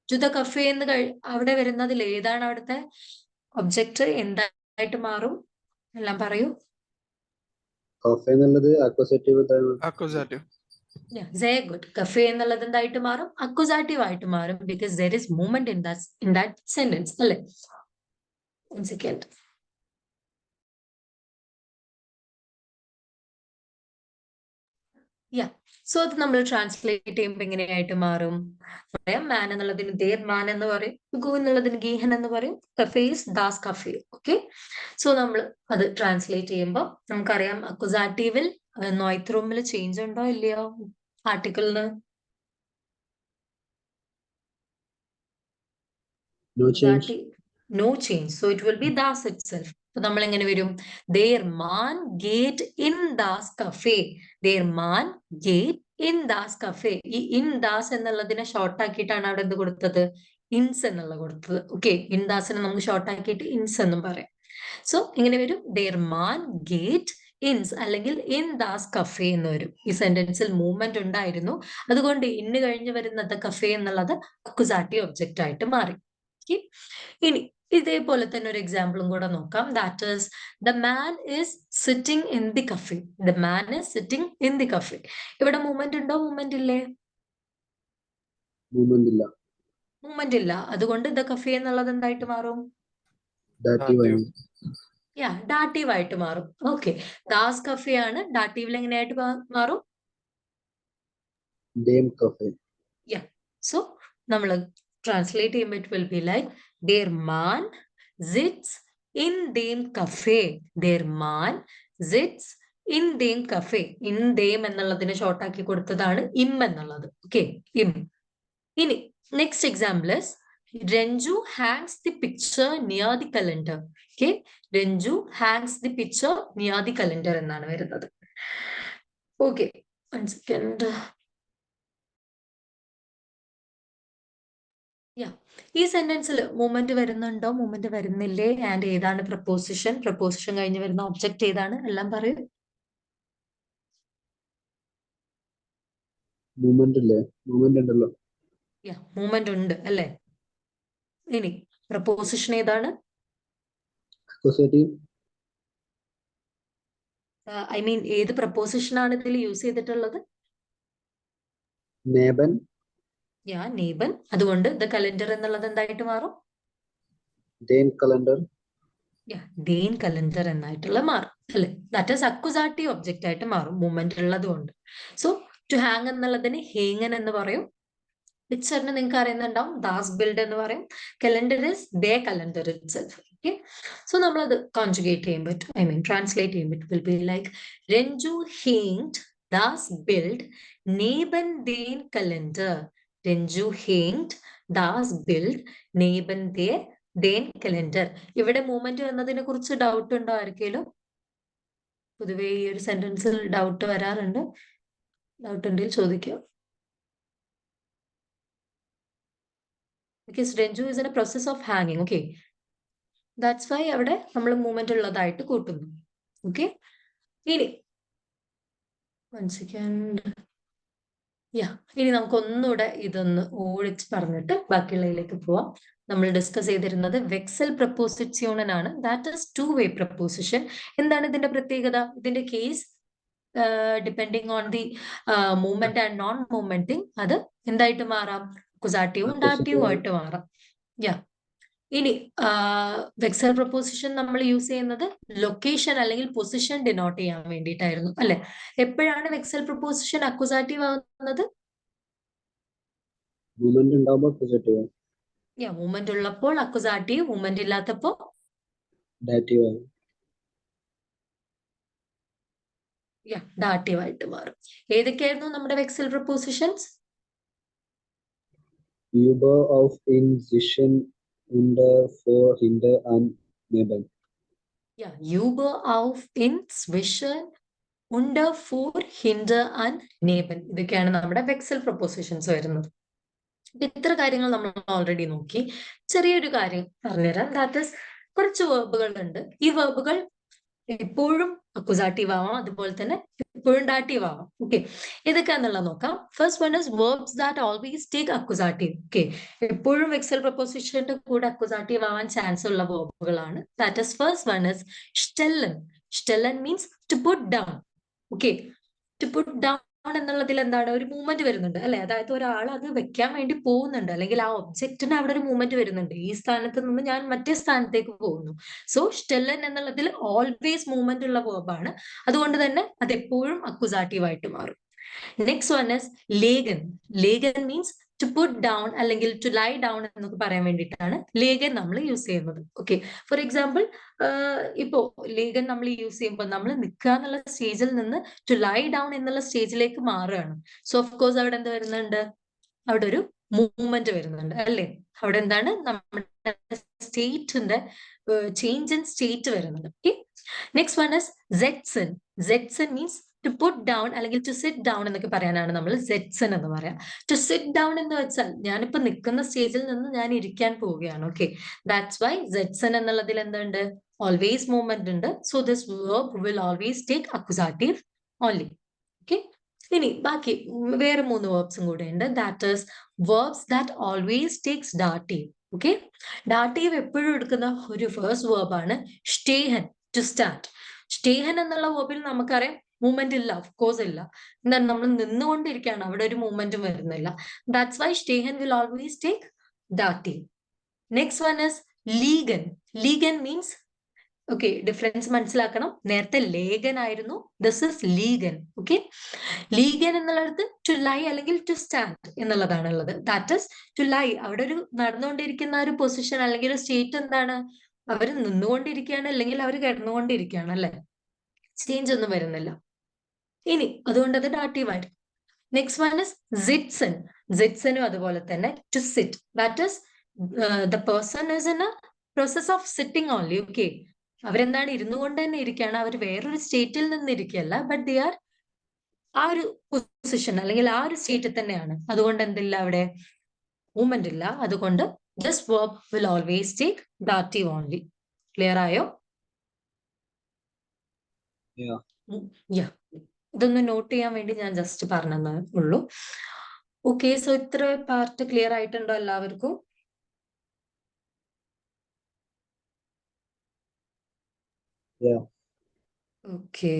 to the cafe എന്ന് അവിടെ വരുന്നതിൽ ഏതാണ് അവിടുത്തെ ഒബ്ജക്റ്റ്? എന്തായിട്ട് മാറും? എല്ലാം പറയൂ. കഫേ എന്നുള്ളത് അക്യൂസേറ്റീവ്. very good. കഫേ എന്നുള്ളത് എന്തായിട്ട് മാറും? അക്യൂസാറ്റീവ് ആയിട്ട് മാറും. because there is movement in that sentence അല്ലെ? One second. സോ അത് നമ്മൾ ട്രാൻസ്ലേറ്റ് ചെയ്യുമ്പോൾ എങ്ങനെയായിട്ട് മാറും? പറയാം മാൻ എന്നുള്ളതിന് ദേർ മാൻ എന്ന് പറയും. ഗു എന്നുള്ളതിന് ഗീഹൻ എന്ന് പറയും. Cafes Das cafe. Okay, so നമ്മൾ അത് ട്രാൻസ്ലേറ്റ് ചെയ്യുമ്പോൾ നമുക്കറിയാം അക്യുസാറ്റീവിൽ നോയ്ത്രൂമിൽ ചേഞ്ച് ഉണ്ടോ ഇല്ലയോ ആർട്ടിക്കിളിന്? No change. So it will be das itself. So നമ്മൾ എങ്ങനെ വരും? Their man gate in das cafe. Their man gate in das cafe. ഈ in das എന്നുള്ളതിനെ ഷോർട്ട് ആക്കിയിട്ടാണ് അവിടെ എന്ത് കൊടുത്തത്? ഇൻസ് എന്നുള്ള കൊടുത്തത്. ഓക്കെ, ഇൻ ദാസിനെ നമുക്ക് ഷോർട്ട് ആക്കിയിട്ട് ഇൻസ് എന്നും പറയാം. സോ ഇങ്ങനെ വരും. Their man gate ഇൻസ് അല്ലെങ്കിൽ ഇൻ ദാസ് കഫേ എന്ന് വരും. ഈ സെന്റൻസിൽ മൂവ്മെന്റ് ഉണ്ടായിരുന്നു, അതുകൊണ്ട് ഇന്ന് കഴിഞ്ഞ് വരുന്നത് കഫേ എന്നുള്ളത് അക്യുസാറ്റീവ് ഒബ്ജക്റ്റ് ആയിട്ട് മാറി. Okay? ഇനി ഇതേപോലെ തന്നെ ഒരു എക്സാമ്പിളും കൂടെ നോക്കാം. That is the man is sitting in the cafe. The man is sitting in the cafe. ഇവിടെ മൂവ്മെന്റ് ഉണ്ടോ? മൂവ്മെന്റ് ഇല്ലേ? മൂവ്മെന്റ് ഇല്ല. മൂവ്മെന്റ് ഇല്ല, അതുകൊണ്ട് ദ കഫേ എന്നുള്ളത് എന്തായിട്ട് മാറും? ഡാറ്റീവ് ആണ്. ഡാറ്റീവ് ആയിട്ട് മാറും. ഓക്കെ, ദാസ് കഫേ ആണ്. ഡാറ്റീവിൽ എങ്ങനെയായിട്ട് മാറും? ഡേം കഫേ. സോ നമ്മൾ ട്രാൻസ്ലേറ്റ് ചെയ്യുമ്പോൾ it will be like their man sits in them cafe. their man sits in them cafe. in them എന്നുള്ളതിനെ ഷോർട്ട് ആക്കി കൊടുത്തതാണ് ഇം എന്നുള്ളത്. ഓക്കെ, ഇം. ഇനി next example is Ranju hangs the picture near the calendar. Okay, Ranju hangs the picture near the calendar എന്നാണ് വരുന്നത്. Okay, 1 second. ഈ സെന്റൻസിൽ movement വരുന്നുണ്ടോ? Movement വരുന്നില്ലേ? ആൻഡ് ഏതാണ് പ്രപ്പോസിഷൻ? പ്രപ്പോസിഷൻ കഴിഞ്ഞ് വരുന്ന ഒബ്ജക്റ്റ് ഏതാണ്? എല്ലാം പറയൂ. മൂവ്മെന്റ് ഇല്ലേ? മൂവ്മെന്റ് ഉണ്ടല്ലോ. മൂവ്മെന്റ് ഉണ്ട് അല്ലേ? ഇനി പ്രപ്പോസിഷൻ ഏതാണ്? അക്വസേറ്റീവ്. ഐ മീൻ ഏത് പ്രപ്പോസിഷൻ ആണ് ഇതിൽ യൂസ് ചെയ്തിട്ടുള്ളത്? നേബൻ. നേബൻ. അതുകൊണ്ട് ദ കലണ്ടർ എന്നുള്ളത് എന്തായിട്ട് മാറും? ഡേം കലണ്ടർ. ഡേൻ കലണ്ടർ എന്നായിട്ടുള്ള മാറും അല്ലെ? ദാറ്റ് ഈസ് അക്യുസാറ്റീവ് ഒബ്ജക്റ്റ് ആയിട്ട് മാറും, മൂവ്മെന്റ് ഉള്ളത് കൊണ്ട്. സോ ടു ഹാങ് എന്നുള്ളതിന് ഹേങ്ങൻ എന്ന് പറയും. പിക്ചറിന് നിങ്ങൾക്ക് അറിയുന്നുണ്ടാവും, ദാസ് ബിൽഡ് എന്ന് പറയും. കലണ്ടർ ഇസ് ദേ കലണ്ടർ ഇറ്റ്സെൽഫ്. ഓക്കെ, സോ നമ്മളത് കോൺജുഗേറ്റ് ചെയ്യുമ്പോൾ, ഐ മീൻ ട്രാൻസ്ലേറ്റ് ചെയ്യുമ്പോൾ it will be like Ranju ഹേങ്ഡ് ദാസ് ബിൽഡ് നേബൻ ദേൻ കലണ്ടർ. രഞ്ജു ഹേങ്ഡ് ദാസ് ബിൽഡ് നേബൻ ദേൻ കലണ്ടർ. ഇവിടെ മൂവ്മെന്റ് വന്നതിനെ കുറിച്ച് ഡൗട്ട് ഉണ്ടോ ആർക്കെങ്കിലും? പൊതുവെ ഈ ഒരു സെന്റൻസിൽ ഡൗട്ട് വരാറുണ്ട്. ഡൗട്ട് ഉണ്ടെങ്കിൽ ചോദിക്കാം. Because Renju is in a process of hanging. Okay, that's why അവിടെ നമ്മൾ മൂവ്മെന്റ് ഉള്ളതായിട്ട് കൂട്ടുന്നു. ഓക്കെ, ഇനി 1 second. ഇനി നമുക്ക് ഒന്നുകൂടെ ഇതൊന്ന് ഓടിച്ച് പറഞ്ഞിട്ട് ബാക്കിയുള്ളതിലേക്ക് പോവാം. നമ്മൾ ഡിസ്കസ് ചെയ്തിരുന്നത് വെക്സൽ പ്രപ്പോസിറ്റ്യൂണൻ ആണ്. That is two way preposition. എന്താണ് ഇതിന്റെ പ്രത്യേകത? ഇതിന്റെ case depending on the movement and non മൂവ്മെന്റിങ് അത് എന്തായിട്ട് മാറാം? അക്യുസാറ്റീവും ഡാറ്റീവും ആയിട്ട് മാറാം. ഇനി വെക്സൽ പ്രപ്പോസിഷൻ നമ്മൾ യൂസ് ചെയ്യുന്നത് ലൊക്കേഷൻ അല്ലെങ്കിൽ പൊസിഷൻ ഡിനോട്ട് ചെയ്യാൻ വേണ്ടിയിട്ടായിരുന്നു അല്ലെ? എപ്പോഴാണ് വെക്സൽ പ്രപ്പോസിഷൻ അക്യുസാറ്റീവ് ആവുന്നത്? മൂവ്മെന്റ് ഉണ്ടാവുമ്പോൾ അക്വസേറ്റീവ്. മൂവ്മെന്റ് ഉള്ളപ്പോൾ അക്യുസാറ്റീവ്, മൂവ്മെന്റ് ഇല്ലാത്തപ്പോ ഡാറ്റീവ്. ഡാറ്റീവ് ആയിട്ട് മാറും. ഏതൊക്കെയായിരുന്നു നമ്മുടെ വെക്സൽ prepositions? Über, auf, in, zwischen, unter, vor, hinter, an, neben. Über, auf, in, zwischen, unter, vor, hinter, an, neben. ഇതൊക്കെയാണ് നമ്മുടെ വെക്സൽ പ്രപ്പോസിഷൻസ് വരുന്നത്. ഇത്ര കാര്യങ്ങൾ നമ്മൾ ഓൾറെഡി നോക്കി. ചെറിയൊരു കാര്യം പറഞ്ഞുതരാം. ദാറ്റ് ഈസ് കുറച്ച് വേർബുകൾ ഉണ്ട്. ഈ വേർബുകൾ എപ്പോഴും അക്യുസാറ്റീവ് ആവാം, അതുപോലെ തന്നെ എപ്പോഴും ഡാറ്റീവ് ആവാം. ഓക്കെ, ഏതൊക്കെയാന്നുള്ളത് നോക്കാം. First one is verbs that always take accusative. Okay, എപ്പോഴും വെക്സൽ പ്രപ്പോസിഷന്റെ കൂടെ അക്യുസാറ്റീവ് ആവാൻ ചാൻസ് ഉള്ള വേർബുകളാണ്. That is first one is സ്റ്റെല്ലൻ. സ്റ്റെല്ലൻ means to put down. Okay, to put down എന്നുള്ളതിൽ എന്താണ്? ഒരു മൂവ്മെന്റ് വരുന്നുണ്ട് അല്ലെ? അതായത് ഒരാൾ അത് വെക്കാൻ വേണ്ടി പോകുന്നുണ്ട്, അല്ലെങ്കിൽ ആ ഒബ്ജക്റ്റിന് അവിടെ ഒരു മൂവ്മെന്റ് വരുന്നുണ്ട്. ഈ സ്ഥാനത്ത് നിന്ന് ഞാൻ മറ്റേ സ്ഥാനത്തേക്ക് പോകുന്നു. സോ സ്റ്റെല്ലൻ എന്നുള്ളതിൽ ഓൾവേസ് മൂവ്മെന്റ് ഉള്ള വേർബാണ്. അതുകൊണ്ട് തന്നെ അത് എപ്പോഴും അക്യുസാറ്റീവ് ആയിട്ട് മാറും. നെക്സ്റ്റ് വൺ ഇസ് ലേഗൻ. ലേഗൻ മീൻസ് ടു പുട്ട് ഡൗൺ അല്ലെങ്കിൽ ടു ലൈ ഡൗൺ എന്നൊക്കെ പറയാൻ വേണ്ടിയിട്ടാണ് ലേഗൻ നമ്മൾ യൂസ് ചെയ്യുന്നത്. ഓക്കെ, ഫോർ എക്സാമ്പിൾ ഇപ്പോ ലേഗൻ നമ്മൾ യൂസ് ചെയ്യുമ്പോൾ നമ്മൾ നിൽക്കുക എന്നുള്ള സ്റ്റേജിൽ നിന്ന് ടു ലൈ ഡൗൺ എന്നുള്ള സ്റ്റേജിലേക്ക് മാറുകയാണ്. സോ ഓഫ് കോഴ്സ് അവിടെ എന്ത് വരുന്നുണ്ട്? അവിടെ ഒരു മൂവ്മെന്റ് വരുന്നുണ്ട് അല്ലേ? അവിടെ എന്താണ്? നമ്മുടെ സ്റ്റേറ്റിന്റെ ചേഞ്ച് ഇൻ സ്റ്റേറ്റ് വരുന്നുണ്ട്. ഓക്കെ, നെക്സ്റ്റ് വൺ ഇസ് സെറ്റ്സൺ. സെറ്റ്സൺ മീൻസ് ടു പുട്ട് ഡൗൺ അല്ലെങ്കിൽ ടു സിറ്റ് ഡൗൺ എന്നൊക്കെ പറയാനാണ് നമ്മൾ സെറ്റ്സൺ എന്ന് പറയാം. ടു സിറ്റ് ഡൗൺ എന്ന് വെച്ചാൽ ഞാനിപ്പോ നിൽക്കുന്ന സ്റ്റേജിൽ നിന്ന് ഞാൻ ഇരിക്കാൻ പോവുകയാണ്. ഓക്കെ, ദാറ്റ്സ് വൈ സെറ്റ്സൺ എന്നുള്ളതിൽ എന്തുണ്ട്? ഓൾവേസ് മൂവ്മെന്റ് ഉണ്ട്. So this verb will always take accusative only. Okay, ഇനി ബാക്കി വേറെ 3 വേർബ്സും കൂടെ ഉണ്ട്. That is verbs that always takes dative. Okay, dative എപ്പോഴും എടുക്കുന്ന ഒരു ഫസ്റ്റ് വേർബാണ് സ്റ്റേഹൻ, ടു സ്റ്റാർട്ട്. സ്റ്റേഹൻ എന്നുള്ള വേർബിൽ നമുക്കറിയാം മൂവ്മെന്റ് ഇല്ല, ഓഫ് കോഴ്സ് ഇല്ല. എന്താണ്, നമ്മൾ നിന്നുകൊണ്ടിരിക്കുകയാണ്, അവിടെ ഒരു മൂവ്മെന്റും വരുന്നില്ല. ദാറ്റ്സ് വൈ സ്റ്റേഹൻ will always take dative. Next one is ലീഗൻ. ലീഗൻ മീൻസ്, ഓക്കെ, ഡിഫറൻസ് മനസ്സിലാക്കണം. നേരത്തെ ലേഖൻ ആയിരുന്നു, ദിസ് ഇസ് ലീഗൻ. ഓക്കെ, ലീഗൻ എന്നുള്ളത് ടു ലൈ അല്ലെങ്കിൽ ടു സ്റ്റാൻഡ് എന്നുള്ളതാണ് ഉള്ളത്. That is to lie. അവിടെ ഒരു നടന്നുകൊണ്ടിരിക്കുന്ന ഒരു പൊസിഷൻ അല്ലെങ്കിൽ ഒരു സ്റ്റേറ്റ് എന്താണ്? അവർ നിന്നുകൊണ്ടിരിക്കുകയാണ് അല്ലെങ്കിൽ അവർ കിടന്നുകൊണ്ടിരിക്കുകയാണ്, അല്ലെ? ചേഞ്ച് ഒന്നും വരുന്നില്ല. ഇനി അതുകൊണ്ട് അത് ഡാറ്റീവ് ആയിരിക്കും. നെക്സ്റ്റ് വൺ ഇസ് സിറ്റ്സൺ. സിറ്റ്സനും അതുപോലെ തന്നെ to sit. That is the person is in a process of sitting only. Okay, അവരെന്താണ്, ഇരുന്നു കൊണ്ട് തന്നെ ഇരിക്കുകയാണ്. അവർ വേറൊരു സ്റ്റേറ്റിൽ നിന്ന് ഇരിക്കുകയല്ല, ബട്ട് ദേ ആർ ആ ഒരു പൊസിഷൻ അല്ലെങ്കിൽ ആ ഒരു സ്റ്റേറ്റിൽ തന്നെയാണ്. അതുകൊണ്ട് എന്തില്ല, അവിടെ മൂവ്മെന്റ് ഇല്ല. അതുകൊണ്ട് this verb will always take dative only. Clear ആയോ? Yeah. യാ, ഇതൊന്ന് നോട്ട് ചെയ്യാൻ വേണ്ടി ഞാൻ ജസ്റ്റ് പറഞ്ഞതേ ഉള്ളൂ. ഓക്കെ, സോ ഇത്ര പാർട്ട് ക്ലിയർ ആയിട്ടുണ്ടോ എല്ലാവർക്കും? Yeah. ഓക്കെ,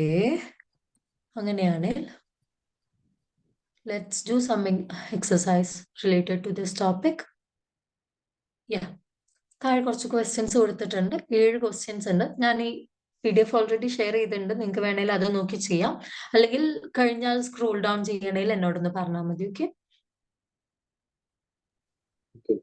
അങ്ങനെയാണെങ്കിൽ let's do some exercise related to this topic. Yeah, താഴെ കുറച്ച് ക്വസ്റ്റ്യൻസ് കൊടുത്തിട്ടുണ്ട്. 7 ക്വസ്റ്റ്യൻസ് ഉണ്ട്. ഞാൻ ഈ PDF ഓൾറെഡി ഷെയർ ചെയ്തിട്ടുണ്ട്. നിങ്ങൾക്ക് വേണമെങ്കിൽ അത് നോക്കി ചെയ്യാം, അല്ലെങ്കിൽ കഴിഞ്ഞാൽ സ്ക്രോൾ ഡൗൺ ചെയ്യണമെങ്കിൽ എന്നോടൊന്ന് പറഞ്ഞാൽ മതി. Okay. Okay.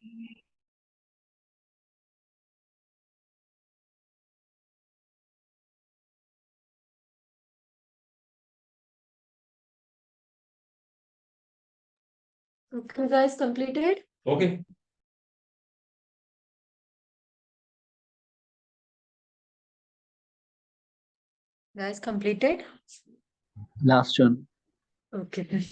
Okay, guys, completed? Okay. Guys, completed? Last one. Okay.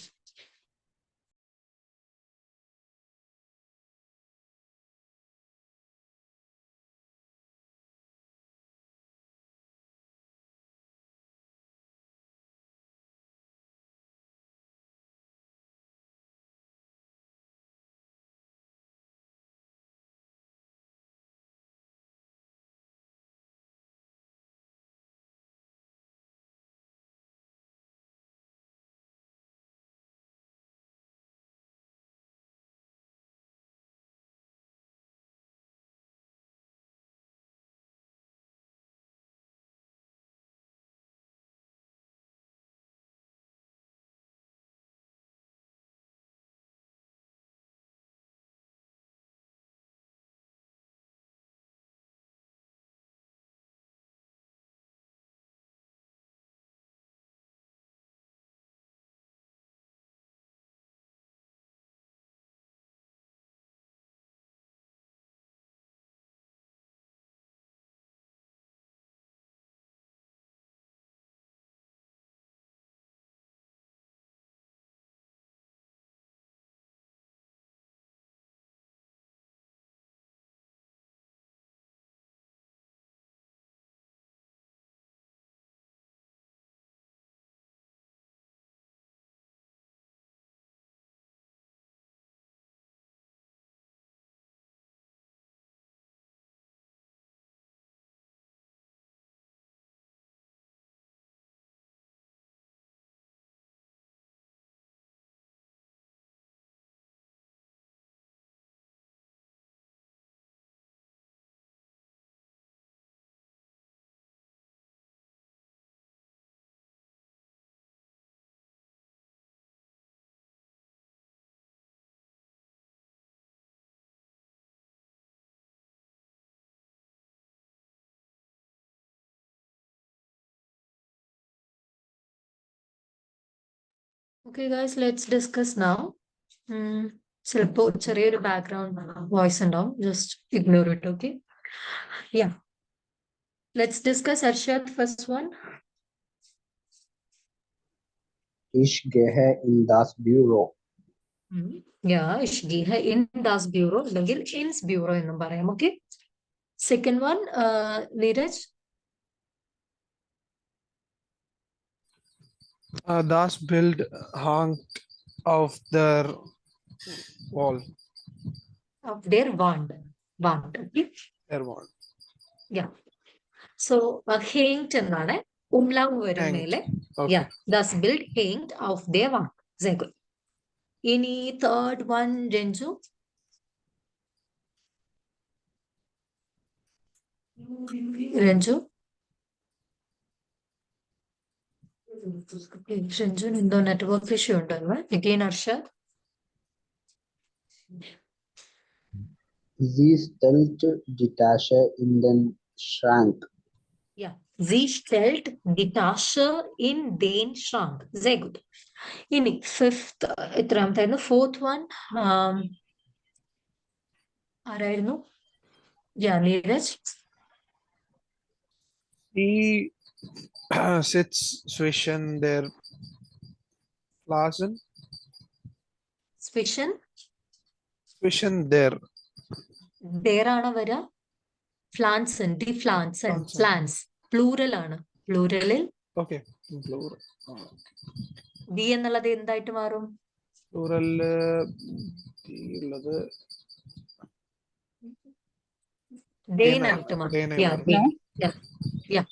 Okay, guys, let's discuss now. ചിലപ്പോ ചെറിയൊരു ബാക്ക്ഗ്രൗണ്ട് വോയിസ് ഉണ്ടാവും, just ignore it. Okay, yeah, let's discuss. Arshad, first one. Ich gehe in das Büro. Yeah, ich gehe in das Büro അല്ലെങ്കിൽ ins Büro എന്നും പറയാം. Okay, second one, Neeraj. Das Bild hängt auf der wall. Of their wand. Okay, Der wall. yeah. So hanged എന്നാണ്, umlaut വരുന്നേലെ. Okay. Yeah, das Bild hängt auf der Wand. Sehr gut. ഇനി third one, Ranju. Ranju. രഞ്ജുന് എന്തോ network issue ഉണ്ടല്ലോ. Again, Arshad. Sie stellt die Tasche in den Schrank. Yeah, sie stellt die Tasche in den Schrank. Sehr gut. ഇനി fifth, എത്രാമത്തായിരുന്നു? Fourth one, ആരായിരുന്നു? Yeah, Neeraj. He sits zwischen der Flaschen. Zwischen der. there ആണ് വരിക. ഫ്ലാൻസൺ, D ഫ്ലാൻസൺ, Flansen. ഫ്ലാൻസ് plural ആണ്. പ്ലൂറലിൽ Okay. Plural. B എന്നുള്ളത് എന്തായിട്ട് മാറും? Plural. ഉള്ളത് ഡെയിൻ ആയിട്ട് മാറും. Dane ആയി Yeah, മാറും. Dane. Yeah, yeah.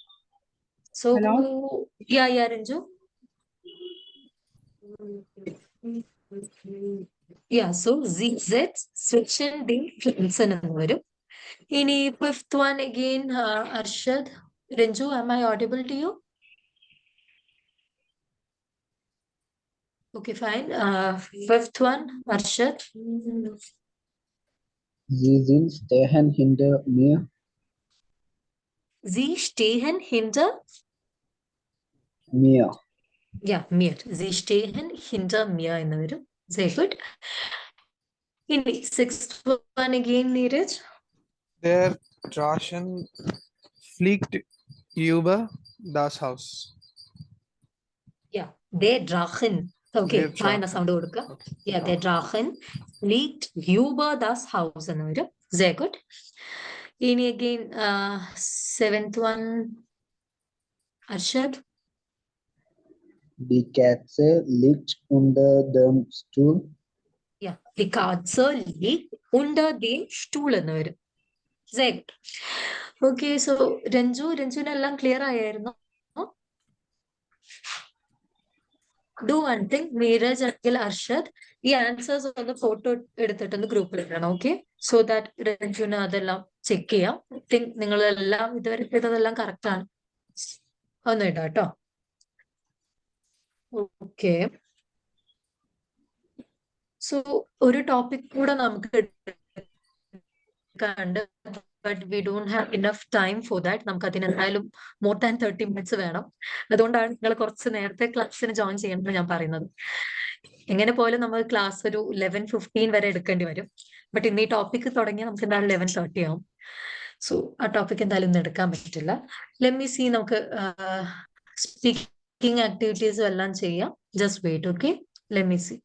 So, Hello? yeah, Ranju. Yeah, so sie sitzt zwischen den Pflanzen എന്ന് വരും. ഇനി fifth one again, Arshad. Ranju, am I audible to you? Okay, fine. Fifth one, Arshad. Sie sind stehen hinter mir. Sie stehen hinter Mir. mir. Sie stehen hinter mir എന്ന് വരും. Very good. ഇനി sixth one again, Neeraj. Der Drachen fliegt über das Haus. Yeah, der Drachen. Okay, Der fine. Drachen. Sound കൊടുക്കുക. Okay. Yeah, der Drachen fliegt über das Haus എന്ന് വരും. Very good. ഇനി again, seventh one, Arshad. Die Katze liegt unter dem Stuhl. Yeah, die Katze liegt unter dem Stuhl എന്ന് വരും. Very good. Okay, so രഞ്ജുവിനെല്ലാം clear ആയിരുന്നു. Do one thing, Neeraj അല്ലെങ്കിൽ അർഷദ് ഈ answers ഒന്ന് ഫോട്ടോ എടുത്തിട്ടൊന്ന് ഗ്രൂപ്പിൽ ഇടണം. ഓക്കെ, സോ ദാറ്റ് രഞ്ജുവിന് അതെല്ലാം ചെക്ക് ചെയ്യാം. തിങ്ക് നിങ്ങളെല്ലാം ഇതുവരെ ചെയ്തതെല്ലാം കറക്റ്റ് ആണ്. ഒന്ന് ഇടാം കേട്ടോ. ഓക്കെ, സോ ഒരു ടോപ്പിക് കൂടെ നമുക്ക് എടുക്കാണ്ട്, but we don't have enough time for that. നമുക്ക് അതിന് എന്തായാലും മോർ ദാൻ 30 മിനിറ്റ്സ് വേണം. അതുകൊണ്ടാണ് നിങ്ങൾ കുറച്ച് നേരത്തെ ക്ലാസ്സിന് ജോയിൻ ചെയ്യണമെന്ന് ഞാൻ പറയുന്നത്. എങ്ങനെ പോലും നമ്മൾ ക്ലാസ് ഒരു 11:15 വരെ എടുക്കേണ്ടി വരും. ബട്ട് ഇന്ന് ഈ ടോപ്പിക് തുടങ്ങിയാൽ നമുക്ക് എന്തായാലും 11:30 ആവും. സോ ആ ടോപ്പിക് എന്തായാലും ഇന്ന് എടുക്കാൻ പറ്റില്ല. ലെറ്റ് മീ സീ, നമുക്ക് സ്പീക്കിംഗ് ആക്ടിവിറ്റീസും എല്ലാം ചെയ്യാം. Just wait. Okay, let me see.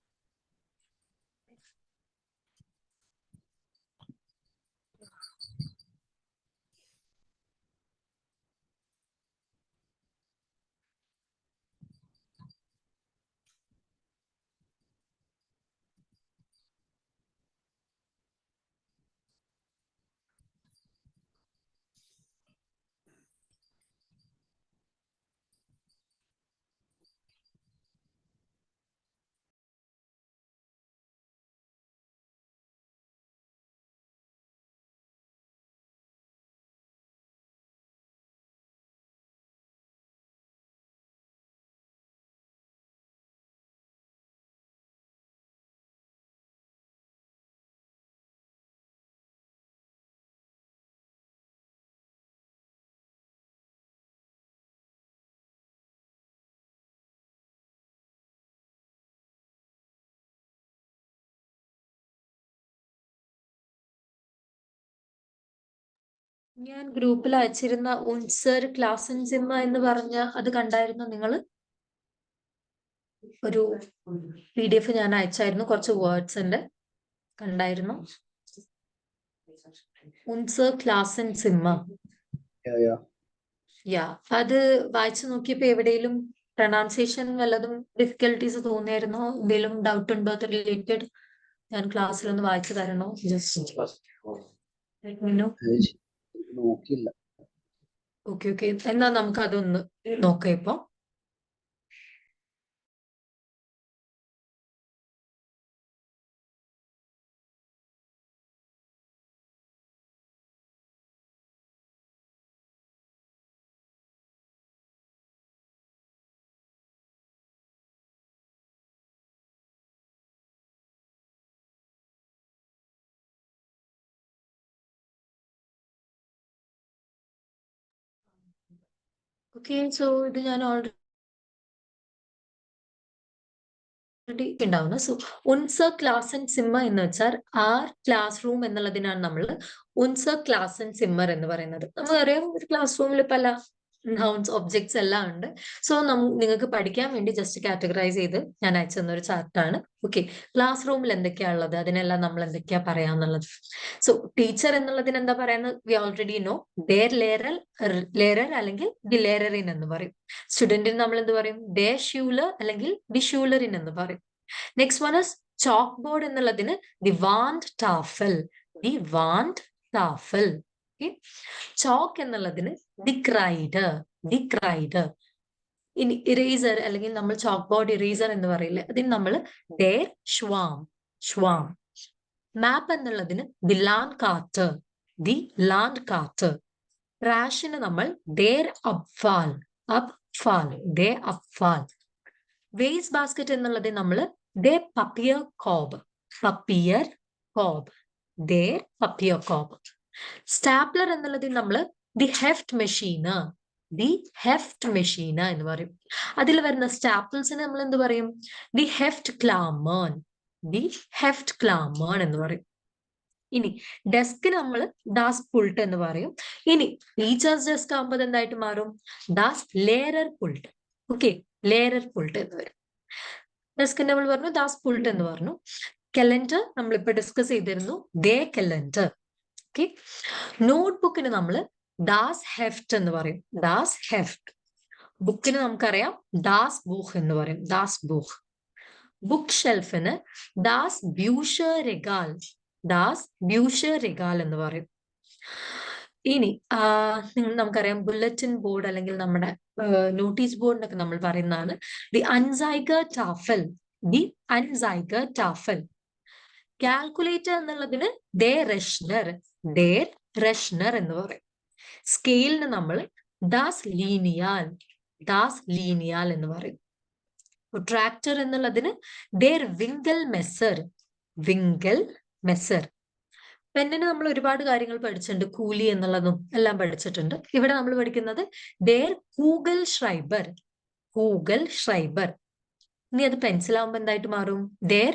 ഞാൻ ഗ്രൂപ്പിൽ അയച്ചിരുന്ന ഉൻസർ ക്ലാസ് സിമ്മ എന്ന് പറഞ്ഞ അത് കണ്ടായിരുന്നു നിങ്ങൾ? ഒരു PDF ഞാൻ അയച്ചായിരുന്നു, കുറച്ച് വേർഡ്സിന്റെ. കണ്ടായിരുന്നു? ഉൻസർ ക്ലാസ് സിമ്മ. Ja. യാ, അത് വായിച്ചു നോക്കിയപ്പോ എവിടെയെങ്കിലും പ്രൊണൗൺസിയേഷൻ വല്ലതും ഡിഫിക്കൽട്ടീസ് തോന്നിയായിരുന്നോ? എന്തെങ്കിലും ഡൗട്ട് ഉണ്ടോ അത് റിലേറ്റഡ്? ഞാൻ ക്ലാസ്സിൽ ഒന്ന് വായിച്ചു തരണോ? Ich നോക്കില്ല. ഓക്കെ, എന്നാ നമുക്ക് അതൊന്ന് നോക്കാം ഇപ്പൊ. ഓക്കെ, സോ ഇത് ഞാൻ ഓൾറെഡി ഉണ്ടാവുന്നു. സോ ഉൻസർ ക്ലാസ് ആൻഡ് സിമ്മർ എന്ന് വെച്ചാൽ ആർ ക്ലാസ് റൂം എന്നുള്ളതിനാണ് നമ്മൾ ഉൻസർ ക്ലാസ് ആൻഡ് സിമ്മർ എന്ന് പറയുന്നത്. നമുക്കറിയാം ഒരു ക്ലാസ് റൂമിൽ പല നൗൺസ് ഒബ്ജക്ട്സ് എല്ലാം ഉണ്ട്. സോ നിങ്ങൾക്ക് പഠിക്കാൻ വേണ്ടി ജസ്റ്റ് കാറ്റഗറൈസ് ചെയ്ത് ഞാൻ അയച്ചു തന്നൊരു ചാർട്ടാണ്. ഓക്കെ, ക്ലാസ് റൂമിൽ എന്തൊക്കെയാ ഉള്ളത്, അതിനെല്ലാം നമ്മൾ എന്തൊക്കെയാ പറയാന്നുള്ളത്. സോ ടീച്ചർ എന്നുള്ളതിന് എന്താ പറയുന്നത്? We already know. ഡേർ ലേറർ അല്ലെങ്കിൽ ദി ലേററിൻ എന്ന് പറയും. സ്റ്റുഡന്റിന് നമ്മൾ എന്ത് പറയും? ഡേ ഷൂലർ അല്ലെങ്കിൽ ദി ഷൂലറിൻ എന്ന് പറയും. Next one is chalk board എന്നുള്ളതിന് ദി വാൻഡ് ടാഫൽ. ദി വാൻഡ് ടാഫൽ. ചോക്ക് എന്നുള്ളതിന് ദി ക്രൈഡർ. ഇനി ഇറേസർ അല്ലെങ്കിൽ നമ്മൾ ചോക്ക് ബോർഡ് ഇറേസർ എന്ന് പറയില്ലേ, അതിന് നമ്മൾ ഡേർ ശ്വാം. മാപ്പ് എന്നുള്ളതിന് ദി ലാൻഡ് കാർട്ടർ. ട്രാഷിന് നമ്മൾ ഡേർ അബ്ഫാൽ. വേസ്റ്റ് ബാസ്കറ്റ് എന്നുള്ളത് നമ്മൾ ദേ പപ്പിയർ കോബ്. their papier-corp. സ്റ്റാപ്ലർ എന്നുള്ളത് നമ്മൾ the heft machine, the heft മെഷീന് എന്ന് പറയും. അതിൽ വരുന്ന സ്റ്റാപ്പിൾസിന് നമ്മൾ എന്ത് പറയും? ദി ഹെഫ്റ്റ് ക്ലാമേൺ, ദി ഹെഫ്റ്റ് ക്ലാമേൺ എന്ന് പറയും. ഇനി ഡെസ്കിന് നമ്മൾ ഡാസ് പുൾട്ട് എന്ന് പറയും. ഇനി ടീച്ചേഴ്സ് ഡെസ്ക് ആകുമ്പോൾ എന്തായിട്ട് മാറും? ഡാസ് ലേറർ പുൾട്ട്. ഓക്കെ, ലേറർ പുൾട്ട് എന്ന് വരും. ഡെസ്കിന് നമ്മൾ പറഞ്ഞു ഡാസ് പുൾട്ട് എന്ന് പറഞ്ഞു. കലണ്ടർ നമ്മളിപ്പോ ഡിസ്കസ് ചെയ്തിരുന്നു, ദേ കലണ്ടർ. ഓക്കെ, നോട്ട്ബുക്കിന് നമ്മൾ ഡാസ് ഹെഫ്റ്റ് എന്ന് പറയും, ഡാസ് ഹെഫ്റ്റ്. ബുക്കിന് നമുക്കറിയാം ഡാസ് ബൂഹ് എന്ന് പറയും, ഡാസ് ബൂഹ്. ബുക്ക് ഷെൽഫിന് ഡാസ് ബ്യൂഷർ റെഗാൽ, ഡാസ് ബ്യൂഷർ റെഗാൽ എന്ന് പറയും. ഇനി നമുക്കറിയാം ബുള്ളറ്റിൻ ബോർഡ് അല്ലെങ്കിൽ നമ്മുടെ നോട്ടീസ് ബോർഡിനൊക്കെ നമ്മൾ പറയുന്നതാണ് ദി അൻസൈഗർ ടാഫൽ, ദി അൻസൈഗർ ടാഫൽ. കാൽക്കുലേറ്റർ എന്നുള്ളതിന് ദേ റെഷ്നർ, ദേർ റെഷ്നർ എന്ന് പറയും. സ്കെയിലിന് നമ്മൾ ഡാസ് ലീനിയാൽ, ഡാസ് ലീനിയാൽ എന്ന് പറയും. ട്രാക്ടർ എന്നുള്ളതിന് ദേർ വിങ്കൽ മെസ്സർ, വിങ്കൽ മെസ്സർ. പെന്നിന് നമ്മൾ ഒരുപാട് കാര്യങ്ങൾ പഠിച്ചിട്ടുണ്ട്, കൂലി എന്നുള്ളതും എല്ലാം പഠിച്ചിട്ടുണ്ട്. ഇവിടെ നമ്മൾ പഠിക്കുന്നത് ദേർ കൂഗൽ ഷ്രൈബർ, കൂഗൽ ഷ്രൈബർ. ഇനി അത് പെൻസിലാവുമ്പോ എന്തായിട്ട് മാറും? ദേർ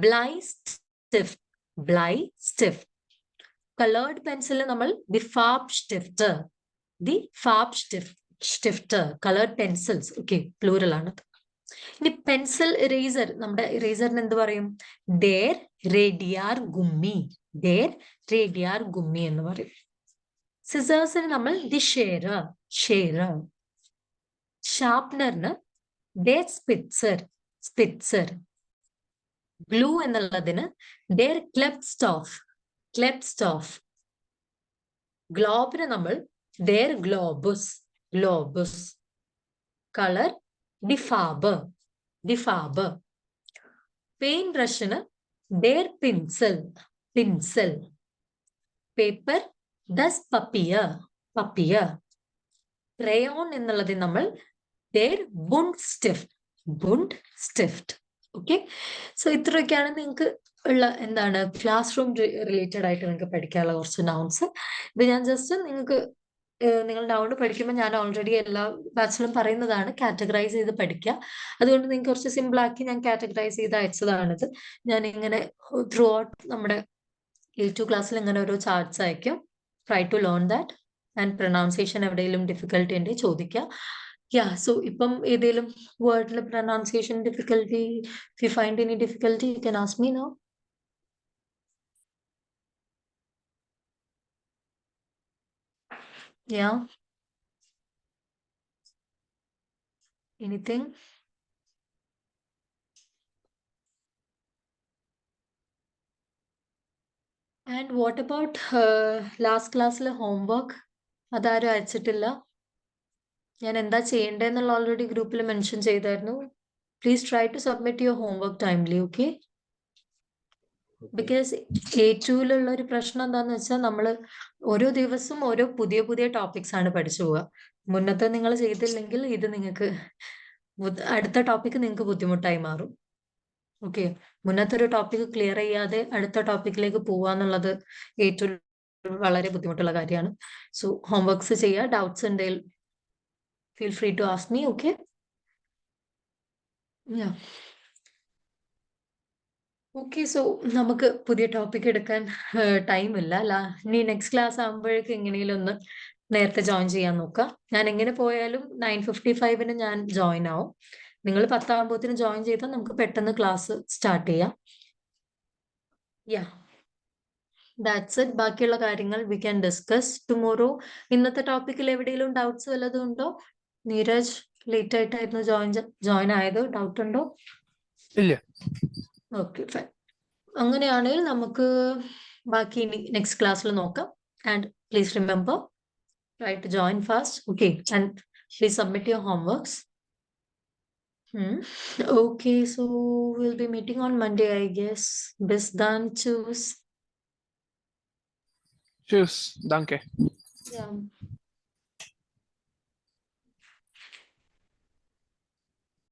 ബ്ലൈ സ്റ്റിഫ്റ്റ്, ബ്ലൈ സ്റ്റിഫ്റ്റ്. കളേർഡ് പെൻസിൽ നമ്മൾ ദി ഫാബ് സ്റ്റിഫ്റ്റർ, ദി ഫാബ് സ്റ്റിഫ്റ്റർ. കളേർഡ് പെൻസിൽസ്, ഓക്കെ, പ്ലൂറൽ ആണ്. ഇനി പെൻസിൽ ഇറേസർ, നമ്മുടെ ഇറേസറിന് എന്ത് പറയും? ദേർ റേഡിയാർ ഗുമ്മി, ദേർ റേഡിയാർ ഗുമ്മി എന്ന് പറയും. സിസേഴ്സിന് നമ്മൾ ദി ഷേറർ, ഷേറർ. ഷാർപ്നറിന് ദേർ സ്പിറ്റ്സർ, സ്പിറ്റ്സർ. ഗ്ലൂ എന്നുള്ളതിന് ദേർ ക്ലെപ്സ്റ്റോഫ്, ക്ലെപ്സ്റ്റോഫ്. ഗ്ലോബിന് നമ്മൾ ദേർ ഗ്ലോബുസ്, ഗ്ലോബുസ്. കളർ ദി ഫാബർ, ദി ഫാബർ. പെയിന്റ് ബ്രഷിന് ദേർ പിൻസിൽ, പിൻസിൽ. പേപ്പർ ദസ് പപ്പിയർ, പപ്പിയർ. ക്രയോൺ എന്നുള്ളതിന് നമ്മൾ ദേർ ബുണ്ട് സ്റ്റിഫ്റ്റ്, ബുണ്ട് സ്റ്റിഫ്റ്റ്. ഓക്കെ, സോ ഇത്രയൊക്കെയാണ് നിങ്ങൾക്ക് ഉള്ള എന്താണ് ക്ലാസ് റൂം റിലേറ്റഡ് ആയിട്ട് നിങ്ങൾക്ക് പഠിക്കാനുള്ള കുറച്ച് നൗൺസ്. ഇത് ഞാൻ ജസ്റ്റ് നിങ്ങൾക്ക് നിങ്ങൾ നൗൺ പഠിക്കുമ്പോൾ ഞാൻ ഓൾറെഡി എല്ലാ ബാച്ചിലും പറയുന്നതാണ്, കാറ്റഗറൈസ് ചെയ്ത് പഠിക്കുക. അതുകൊണ്ട് നിങ്ങൾക്ക് കുറച്ച് സിമ്പിൾ ആക്കി ഞാൻ കാറ്റഗറൈസ് ചെയ്ത് അയച്ചതാണിത്. ഞാൻ ഇങ്ങനെ ത്രൂ ഔട്ട് നമ്മുടെ A2 ക്ലാസ്സിൽ ഇങ്ങനെ ഓരോ ചാർട്ട്സ് അയക്കും. Try to learn that. And pronunciation എവിടെയെങ്കിലും ഡിഫിക്കൽട്ടി ഉണ്ടെങ്കിൽ ചോദിക്കുക. Yeah, so ഇപ്പം ഏതെങ്കിലും വേർഡിൽ pronunciation difficulty, if you find any difficulty, you can ask me now. Yeah. Anything? And what about last ക്ലാസ്സിലെ homework? അതാരും അയച്ചിട്ടില്ല. ഞാൻ എന്താ ചെയ്യേണ്ടതെന്നുള്ള ഓൾറെഡി ഗ്രൂപ്പിൽ മെൻഷൻ ചെയ്തായിരുന്നു. Please try to submit your homework timely, okay? Because A2-ലുള്ള ഒരു പ്രശ്നം എന്താന്ന് വെച്ചാൽ നമ്മൾ ഓരോ ദിവസവും ഓരോ പുതിയ പുതിയ ടോപ്പിക്സ് ആണ് പഠിച്ചു പോവുക. മുന്നത്തെ നിങ്ങൾ ചെയ്തില്ലെങ്കിൽ ഇത് നിങ്ങൾക്ക് അടുത്ത ടോപ്പിക് നിങ്ങൾക്ക് ബുദ്ധിമുട്ടായി മാറും. ഓക്കെ, മുന്നത്തെ ഒരു ടോപ്പിക് ക്ലിയർ ചെയ്യാതെ അടുത്ത ടോപ്പിക്കിലേക്ക് പോവാന്നുള്ളത് ഏറ്റവും വളരെ ബുദ്ധിമുട്ടുള്ള കാര്യമാണ്. സോ ഹോംവർക്സ് ചെയ്യുക, ഡൗട്ട്സ് ഉണ്ടെങ്കിൽ feel free to ask me, okay? Yeah. Okay, so നമുക്ക് പുതിയ ടോപ്പിക് എടുക്കാൻ ടൈം ഇല്ല അല്ല. ഇനി നെക്സ്റ്റ് ക്ലാസ് ആകുമ്പോഴേക്കും എങ്ങനെയും ഒന്ന് നേരത്തെ ജോയിൻ ചെയ്യാൻ നോക്കാം. ഞാൻ എങ്ങനെ പോയാലും 9:55 ഞാൻ ജോയിൻ ആവും. നിങ്ങൾ 10 ജോയിൻ ചെയ്താൽ നമുക്ക് പെട്ടെന്ന് ക്ലാസ് സ്റ്റാർട്ട് ചെയ്യാം. Yeah. That's it. ബാക്കിയുള്ള കാര്യങ്ങൾ we can discuss tomorrow. ഇന്നത്തെ ടോപ്പിക്കിൽ എവിടെയെങ്കിലും ഡൗട്ട്സ് വല്ലതും ഉണ്ടോ? നീരജ് ലേറ്റ് ആയിട്ടായിരുന്നു ജോയിൻ ആയത്, ഡൗട്ട് ഉണ്ടോ? ഇല്ല. Okay, fine. അങ്ങനെയാണെങ്കിൽ നമുക്ക് ബാക്കി നെക്സ്റ്റ് ക്ലാസ്സിൽ നോക്കാം. And please remember, try to join fast, okay? And please submit your homeworks. Okay, so we'll be meeting on Monday, I guess. Bis dann, tschüss. Tschüss, danke. Yeah.